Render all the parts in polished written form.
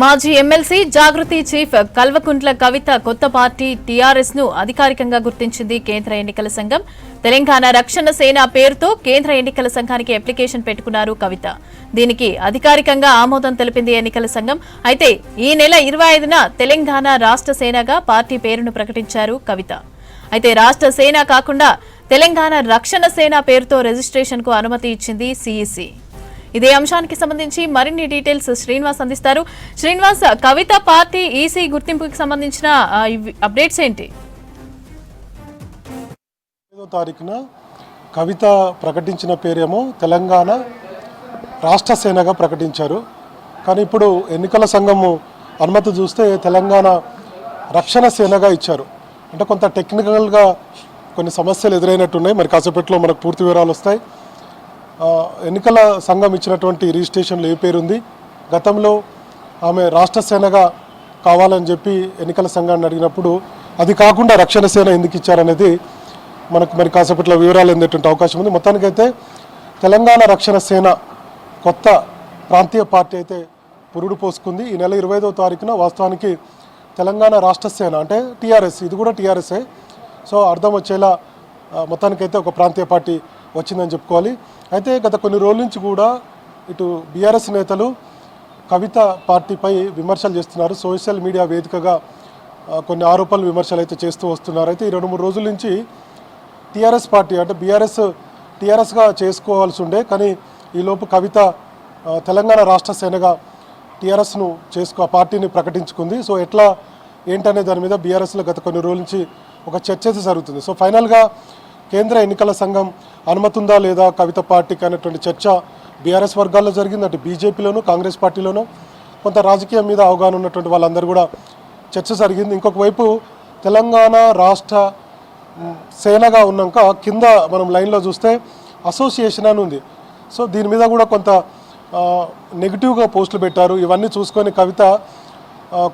మాజీ ఎమ్మెల్సీ జాగృతి చీఫ్ కల్వకుంట్ల కవిత కొత్త party TRS ను అధికారికంగా గుర్తించింది కేంద్ర ఎన్నికల సంఘం. తెలంగాణ రక్షణ సేన పేరుతో కేంద్ర ఎన్నికల సంఘానికి అప్లికేషన్ పెట్టుకున్నారు కవిత. దీనికి అధికారికంగా ఆమోదం తెలిపింది ఎన్నికల సంఘం. అయితే ఈ నెల 25న తెలంగాణ రాష్ట్ర సేనగా పార్టీ పేరును ప్రకటించారు కవిత. అయితే రాష్ట్ర సేన కాకుండా తెలంగాణ రక్షణ సేన పేరుతో రిజిస్ట్రేషన్ కు అనుమతి ఇచ్చింది సిఇసి. ఇదే అంశానికి సంబంధించి మరిన్ని డీటెయిల్స్ శ్రీనివాస్ అందిస్తారు. శ్రీనివాస్, కవిత పార్టీ ఈసీ గుర్తింపుకి సంబంధించిన అప్డేట్స్ ఏంటి? 5వ తారీఖున కవిత ప్రకటించిన పేరేమో తెలంగాణ రాష్ట్ర సేనగా ప్రకటించారు. కానీ ఇప్పుడు ఎన్నికల సంఘము అనుమతి చూస్తే తెలంగాణ రక్షణ సేనగా ఇచ్చారు. అంటే కొంత టెక్నికల్గా కొన్ని సమస్యలు ఎదురైనట్టున్నాయి. మరి కాసేపట్లో మనకు పూర్తి వివరాలు వస్తాయి. ఎన్నికల సంఘం ఇచ్చినటువంటి రిజిస్ట్రేషన్లో ఏ పేరుంది, గతంలో ఆమె రాష్ట్ర సేనగా కావాలని చెప్పి ఎన్నికల సంఘాన్ని అడిగినప్పుడు అది కాకుండా రక్షణ సేన ఎందుకు ఇచ్చారనేది మనకు మరి కాసేపట్లో వివరాలు అందేటువంటి అవకాశం ఉంది. మొత్తానికైతే తెలంగాణ రక్షణ సేన కొత్త ప్రాంతీయ పార్టీ అయితే పురుడు పోసుకుంది. ఈ నెల 25వ తారీఖున వాస్తవానికి తెలంగాణ రాష్ట్ర సేన అంటే టీఆర్ఎస్, ఇది కూడా టీఆర్ఎస్ఏ. సో అర్థం వచ్చేలా మొత్తానికైతే ఒక ప్రాంతీయ పార్టీ వచ్చిందని చెప్పుకోవాలి. అయితే గత కొన్ని రోజుల నుంచి కూడా ఇటు బీఆర్ఎస్ నేతలు కవిత పార్టీపై విమర్శలు చేస్తున్నారు. సోషల్ మీడియా వేదికగా కొన్ని ఆరోపణలు విమర్శలు అయితే చేస్తూ వస్తున్నారు. అయితే ఈ 2-3 రోజుల నుంచి టీఆర్ఎస్ పార్టీ అంటే టీఆర్ఎస్గా చేసుకోవాల్సి ఉండే, కానీ ఈలోపు కవిత తెలంగాణ రాష్ట్ర సేనగా టీఆర్ఎస్ను పార్టీని ప్రకటించుకుంది. సో ఎట్లా ఏంటనే దాని మీద బీఆర్ఎస్లో గత కొన్ని రోజుల నుంచి ఒక చర్చ అయితే జరుగుతుంది. సో ఫైనల్గా కేంద్ర ఎన్నికల సంఘం అనుమతి ఉందా లేదా కవిత పార్టీకి అనేటువంటి చర్చ బీఆర్ఎస్ వర్గాల్లో జరిగింది. అటు బీజేపీలోను కాంగ్రెస్ పార్టీలోనూ కొంత రాజకీయం మీద అవగాహన ఉన్నటువంటి వాళ్ళందరూ కూడా చర్చ జరిగింది. ఇంకొక వైపు తెలంగాణ రాష్ట్ర సేనగా ఉన్నాక కింద మనం లైన్లో చూస్తే అసోసియేషన్ అని ఉంది. సో దీని మీద కూడా కొంత నెగిటివ్గా పోస్టులు పెట్టారు. ఇవన్నీ చూసుకొని కవిత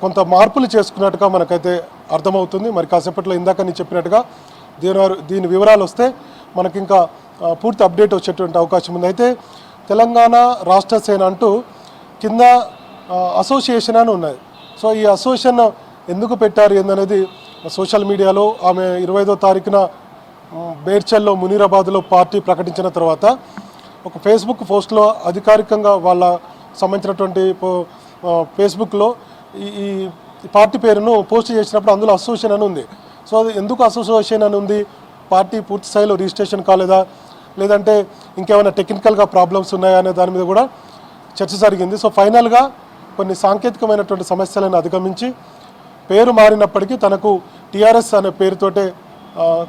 కొంత మార్పులు చేసుకున్నట్టుగా మనకైతే అర్థమవుతుంది. మరి కాసేపట్లో ఇందాక నేను చెప్పినట్టుగా దీని వివరాలు వస్తే మనకి ఇంకా పూర్తి అప్డేట్ వచ్చేటువంటి అవకాశం ఉంది. అయితే తెలంగాణ రాష్ట్ర సేన అంటూ కింద అసోసియేషన్ అని ఉన్నది. సో ఈ అసోసియేషన్ ఎందుకు పెట్టారు ఏందనేది సోషల్ మీడియాలో ఆమె 25వ తారీఖున బేర్చల్లో మునీరాబాద్లో పార్టీ ప్రకటించిన తర్వాత ఒక ఫేస్బుక్ పోస్ట్లో అధికారికంగా వాళ్ళ సంబంధించినటువంటి ఫేస్బుక్లో ఈ పార్టీ పేరును పోస్ట్ చేసినప్పుడు అందులో అసోసియేషన్ అని ఉంది. సో అది ఎందుకు అసోసియేషన్ అని ఉంది, పార్టీ పూర్తి స్థాయిలో రిజిస్ట్రేషన్ కాలేదా లేదంటే ఇంకేమైనా టెక్నికల్గా ప్రాబ్లమ్స్ ఉన్నాయా అనే దాని మీద కూడా చర్చ జరిగింది. సో ఫైనల్గా కొన్ని సాంకేతికమైనటువంటి సమస్యలను అధిగమించి పేరు మారినప్పటికీ తనకు టీఆర్ఎస్ అనే పేరుతోటే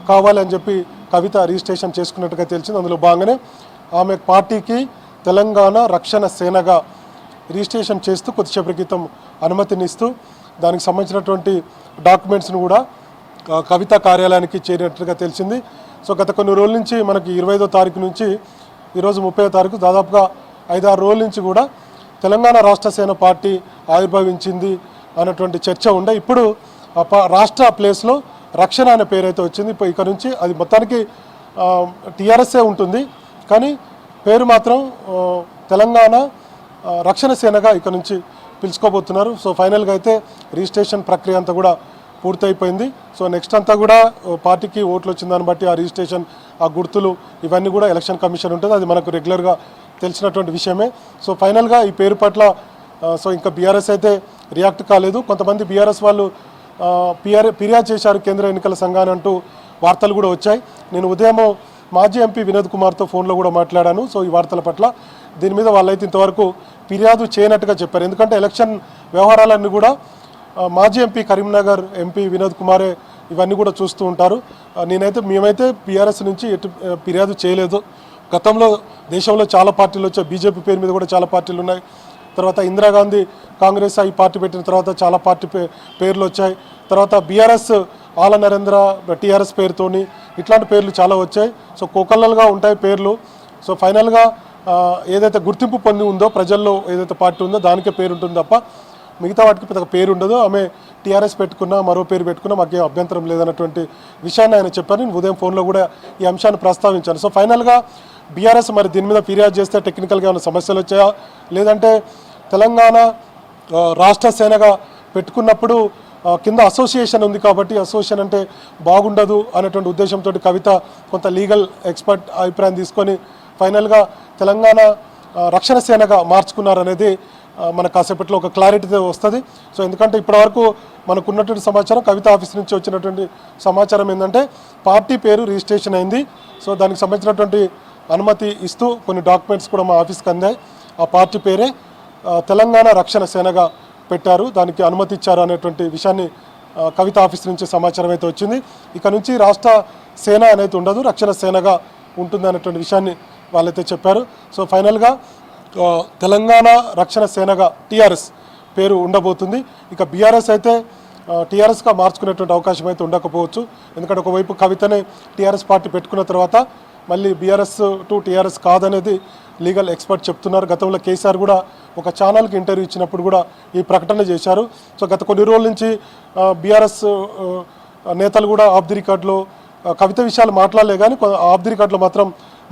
కావాలి అని చెప్పి కవిత రిజిస్ట్రేషన్ చేసుకున్నట్టుగా తెలిసింది. అందులో భాగంగానే ఆమె పార్టీకి తెలంగాణ రక్షణ సేనగా రిజిస్ట్రేషన్ చేస్తూ కొద్దిసేపటి క్రితం అనుమతినిస్తూ దానికి సంబంధించినటువంటి డాక్యుమెంట్స్ను కూడా కవిత కార్యాలయానికి చేరినట్టుగా తెలిసింది. సో గత కొన్ని రోజుల నుంచి మనకి 25వ తారీఖు నుంచి ఈరోజు 30వ తారీఖు దాదాపుగా 5-6 రోజుల నుంచి కూడా తెలంగాణ రాష్ట్ర సేన పార్టీ ఆవిర్భవించింది అన్నటువంటి చర్చ ఉండే. ఇప్పుడు రాష్ట్ర ప్లేస్లో రక్షణ అనే పేరు అయితే వచ్చింది. ఇప్పుడు ఇక్కడ నుంచి అది మొత్తానికి టీఆర్ఎస్ఏ ఉంటుంది, కానీ పేరు మాత్రం తెలంగాణ రక్షణ సేనగా ఇక్కడ నుంచి పిలుచుకోబోతున్నారు. సో ఫైనల్గా అయితే రిజిస్ట్రేషన్ ప్రక్రియ అంతా కూడా పూర్తయిపోయింది. సో నెక్స్ట్ అంతా కూడా పార్టీకి ఓట్లు వచ్చిన దాన్ని బట్టి ఆ రిజిస్ట్రేషన్, ఆ గుర్తులు ఇవన్నీ కూడా ఎలక్షన్ కమిషన్ ఉంటుంది. అది మనకు రెగ్యులర్గా తెలిసినటువంటి విషయమే. సో ఫైనల్గా ఈ పేరు పట్ల సో ఇంకా బీఆర్ఎస్ అయితే రియాక్ట్ కాలేదు. కొంతమంది బీఆర్ఎస్ వాళ్ళు ఫిర్యాదు చేశారు కేంద్ర ఎన్నికల సంఘాన్ని అంటూ వార్తలు కూడా వచ్చాయి. నేను ఉదయం మాజీ ఎంపీ వినోద్ కుమార్తో ఫోన్లో కూడా మాట్లాడాను. సో ఈ వార్తల పట్ల దీని మీద వాళ్ళైతే ఇంతవరకు ఫిర్యాదు చేయనట్టుగా చెప్పారు. ఎందుకంటే ఎలక్షన్ వ్యవహారాలన్నీ కూడా మాజీ ఎంపీ కరీంనగర్ ఎంపీ వినోద్ కుమారే ఇవన్నీ కూడా చూస్తూ ఉంటారు. మేమైతే బీఆర్ఎస్ నుంచి ఎటు ఫిర్యాదు చేయలేదు. గతంలో దేశంలో చాలా పార్టీలు వచ్చాయి, బీజేపీ పేరు మీద కూడా చాలా పార్టీలు ఉన్నాయి. తర్వాత ఇందిరాగాంధీ కాంగ్రెస్ ఈ పార్టీ పెట్టిన తర్వాత చాలా పార్టీ పేర్లు వచ్చాయి. తర్వాత బీఆర్ఎస్ ఆల నరేంద్ర టీఆర్ఎస్ పేరుతోని ఇట్లాంటి పేర్లు చాలా వచ్చాయి. సో కోకల్లలుగా ఉంటాయి పేర్లు. సో ఫైనల్గా ఏదైతే గుర్తింపు పొంది ఉందో ప్రజల్లో ఏదైతే పార్టీ ఉందో దానికే పేరు ఉంటుంది తప్ప మిగతా వాటికి పెద్ద పేరు ఉండదు. ఆమె టీఆర్ఎస్ పెట్టుకున్నా మరో పేరు పెట్టుకున్నా మాకేం అభ్యంతరం లేదన్నటువంటి విషయాన్ని ఆయన చెప్పారు. నేను ఉదయం ఫోన్లో కూడా ఈ అంశాన్ని ప్రస్తావించాను. సో ఫైనల్గా బీఆర్ఎస్ మరి దీని మీద ఫిర్యాదు చేస్తే టెక్నికల్గా ఏమైనా సమస్యలు వచ్చాయా లేదంటే తెలంగాణ రాష్ట్ర సేనగా పెట్టుకున్నప్పుడు కింద అసోసియేషన్ ఉంది కాబట్టి అసోసియేషన్ అంటే బాగుండదు అనేటువంటి ఉద్దేశంతో కవిత కొంత లీగల్ ఎక్స్పర్ట్ అభిప్రాయం తీసుకొని ఫైనల్గా తెలంగాణ రక్షణ సేనగా మార్చుకున్నారనేది మనకు కాసేపట్లో ఒక క్లారిటీ వస్తుంది. సో ఎందుకంటే ఇప్పటివరకు మనకు ఉన్నటువంటి సమాచారం కవిత ఆఫీస్ నుంచి వచ్చినటువంటి సమాచారం ఏంటంటే పార్టీ పేరు రిజిస్ట్రేషన్ అయింది. సో దానికి సంబంధించినటువంటి అనుమతి ఇస్తూ కొన్ని డాక్యుమెంట్స్ కూడా మా ఆఫీస్కి అందాయి. ఆ పార్టీ పేరే తెలంగాణ రక్షణ సేనగా పెట్టారు, దానికి అనుమతి ఇచ్చారు అనేటువంటి విషయాన్ని కవిత ఆఫీస్ నుంచి సమాచారం అయితే వచ్చింది. ఇక నుంచి రాష్ట్ర సేన అనేది ఉండదు, రక్షణ సేనగా ఉంటుంది అనేటువంటి విషయాన్ని వాళ్ళైతే చెప్పారు. సో ఫైనల్గా తెలంగాణ రక్షణ సేనగా టీఆర్ఎస్ పేరు ఉండబోతుంది. ఇక బీఆర్ఎస్ అయితే టీఆర్ఎస్గా మార్చుకునేటువంటి అవకాశం అయితే ఉండకపోవచ్చు. ఎందుకంటే ఒకవైపు కవితనే టీఆర్ఎస్ పార్టీ పెట్టుకున్న తర్వాత మళ్ళీ బీఆర్ఎస్ టు టీఆర్ఎస్ కాదనేది లీగల్ ఎక్స్పర్ట్ చెప్తున్నారు. గతంలో కేసీఆర్ కూడా ఒక ఛానల్కి ఇంటర్వ్యూ ఇచ్చినప్పుడు కూడా ఈ ప్రకటన చేశారు. సో గత కొన్ని రోజుల నుంచి బీఆర్ఎస్ నేతలు కూడా ఆఫ్ ది రికార్డులో కవిత విషయాలు మాట్లాడలే కానీ ఆఫ్ ది రికార్డులో మాత్రం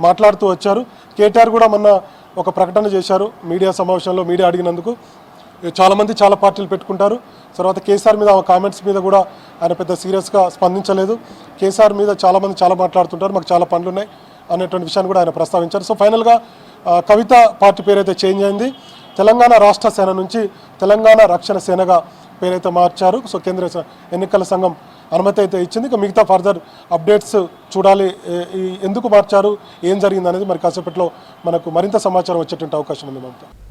మాట్లాడుతూ వచ్చారు. కేటీఆర్ కూడా మొన్న ఒక ప్రకటన చేశారు మీడియా సమావేశంలో, మీడియా అడిగినందుకు. చాలామంది చాలా పార్టీలు పెట్టుకుంటారు. తర్వాత కేసీఆర్ మీద కామెంట్స్ మీద కూడా ఆయన పెద్ద సీరియస్గా స్పందించలేదు. కేసీఆర్ మీద చాలామంది చాలా మాట్లాడుతుంటారు, మాకు చాలా పనులు ఉన్నాయి అనేటువంటి విషయాన్ని కూడా ఆయన ప్రస్తావించారు. సో ఫైనల్గా కవిత పార్టీ పేరైతే చేంజ్ అయింది. తెలంగాణ రాష్ట్ర సేన నుంచి తెలంగాణ రక్షణ సేనగా పేరైతే మార్చారు. సో కేంద్ర ఎన్నికల సంఘం అనుమతి అయితే ఇచ్చింది. ఇక మిగతా ఫర్దర్ అప్డేట్స్ చూడాలి, ఎందుకు మార్చారు, ఏం జరిగింది అనేది మరి కాసేపట్లో మనకు మరింత సమాచారం వచ్చేటువంటి అవకాశం ఉంది. మమత.